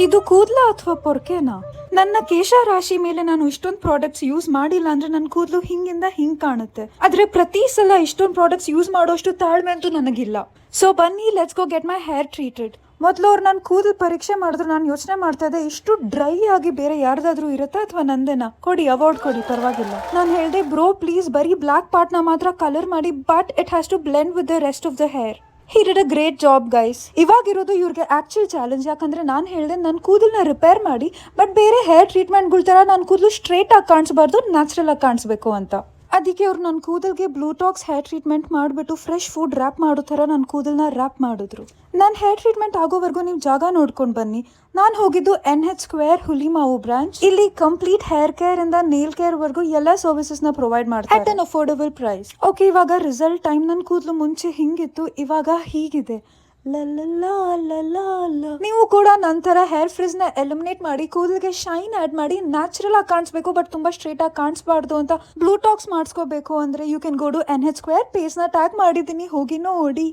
ಇದು ಕೂದಲ ಅಥವಾ ಪೊರ್ಕೆನಾ? ನನ್ನ ಕೇಶ ರಾಶಿ ಮೇಲೆ ನಾನು ಇಷ್ಟೊಂದು ಪ್ರಾಡಕ್ಟ್ಸ್ ಯೂಸ್ ಮಾಡಿಲ್ಲ ಅಂದ್ರೆ ನನ್ನ ಕೂದಲು ಹಿಂಗಿಂದ ಹಿಂಗ್ ಕಾಣುತ್ತೆ. ಆದ್ರೆ ಪ್ರತಿ ಸಲ ಇಷ್ಟೊಂದು ಪ್ರಾಡಕ್ಟ್ಸ್ ಯೂಸ್ ಮಾಡೋಷ್ಟು ತಾಳ್ಮೆ ಅಂತೂ ನನಗಿಲ್ಲ. ಸೊ ಬನ್ನಿ, let's go get my hair treated. ಮೊದಲು ಅವ್ರು ನಾನು ಕೂದಲು ಪರೀಕ್ಷೆ ಮಾಡಿದ್ರು ನಾನು ಯೋಚನೆ ಮಾಡ್ತಾ ಇದ್ದೆ, ಇಷ್ಟು ಡ್ರೈ ಆಗಿ ಬೇರೆ ಯಾರ್ದಾದ್ರೂ ಇರುತ್ತಾ ಅಥವಾ ನಂದೇನಾ? ಕೊಡಿ, ಅವಾರ್ಡ್ ಕೊಡಿ, ಪರವಾಗಿಲ್ಲ. ನಾನು ಹೇಳ್ದೆ, ಬ್ರೋ ಪ್ಲೀಸ್ ಬರೀ ಬ್ಲಾಕ್ ಪಾರ್ಟ್ನ ಮಾತ್ರ ಕಲರ್ ಮಾಡಿ, but it has to blend with the rest of the hair. He did a great job guys. ಇವಾಗಿರೋದು ಇವ್ರಿಗೆ ಆಕ್ಚುಲ್ ಚಾಲೆಂಜ್. ಯಾಕಂದ್ರೆ ನಾನು ಹೇಳಿದೆ ನನ್ನ ಕೂದಲನ್ನ ರಿಪೇರ್ ಮಾಡಿ, ಬಟ್ ಬೇರೆ ಹೇರ್ ಟ್ರೀಟ್ಮೆಂಟ್ಗಳ ಥರ ನನ್ನ ಕೂದಲು ಸ್ಟ್ರೇಟ್ ಆಗಿ ಕಾಣಿಸ್ಬಾರ್ದು, ನ್ಯಾಚುರಲ್ ಆಗಿ ಕಾಣಿಸ್ಬೇಕು ಅಂತ. ಅದಕ್ಕೆ ಅವ್ರು ನನ್ನ ಕೂದಲ್ಗೆ ಬ್ಲೂಟಾಕ್ಸ್ ಹೇರ್ ಟ್ರೀಟ್ಮೆಂಟ್ ಮಾಡಿಬಿಟ್ಟು ಫ್ರೆಶ್ ಫುಡ್ ರ್ಯಾಪ್ ಮಾಡೋ ಥರ ನನ್ನ ಕೂದಲನ್ನ ರ್ಯಾಪ್ ಮಾಡಿದ್ರು. ನನ್ನ ಹೇರ್ ಟ್ರೀಟ್ಮೆಂಟ್ ಆಗೋವರೆಗೂ ನೀವು ಜಾಗ ನೋಡ್ಕೊಂಡು ಬನ್ನಿ. ನಾನು ಹೋಗಿದ್ದು NH ಸ್ಕ್ವೇರ್ ಹುಲಿಮಾವು ಬ್ರಾಂಚ್. ಇಲ್ಲಿ ಕಂಪ್ಲೀಟ್ ಹೇರ್ ಕೇರ್ ಇಂದ ನೇಲ್ ಕೇರ್ ವರ್ಗೂ ಎಲ್ಲ ಸರ್ವಿಸಸ್ ನ ಪ್ರೊವೈಡ್ ಮಾಡ್ತಾರೆ at an affordable price. Okay, ಇವಾಗ ರಿಸಲ್ಟ್ ಟೈಮ್. ನನ್ನ ಕೂದಲು ಮುಂಚೆ ಹಿಂಗಿತ್ತು, ಇವಾಗ ಹೀಗಿದೆ. ನೀವು ಕೂಡ ನಂತರ ಹೇರ್ ಫ್ರಿಜ್ ನ ಎಲಿಮಿನೇಟ್ ಮಾಡಿ ಕೂದಲಿಗೆ ಶೈನ್ ಆಡ್ ಮಾಡಿ ನ್ಯಾಚುರಲ್ ಆಗಿ ಕಾಣಿಸ್ಬೇಕು, ಬಟ್ ತುಂಬಾ ಸ್ಟ್ರೇಟ್ ಆಗಿ ಕಾಣಿಸ್ಬಾರ್ದು ಅಂತ ಬ್ಲೂಟಾಕ್ಸ್ ಮಾಡಿಸ್ಕೋಬೇಕು ಅಂದ್ರೆ you can go to NH square. Page ನ ಟ್ಯಾಗ್ ಮಾಡಿದ್ದೀನಿ, ಹೋಗಿ ನೋಡಿ.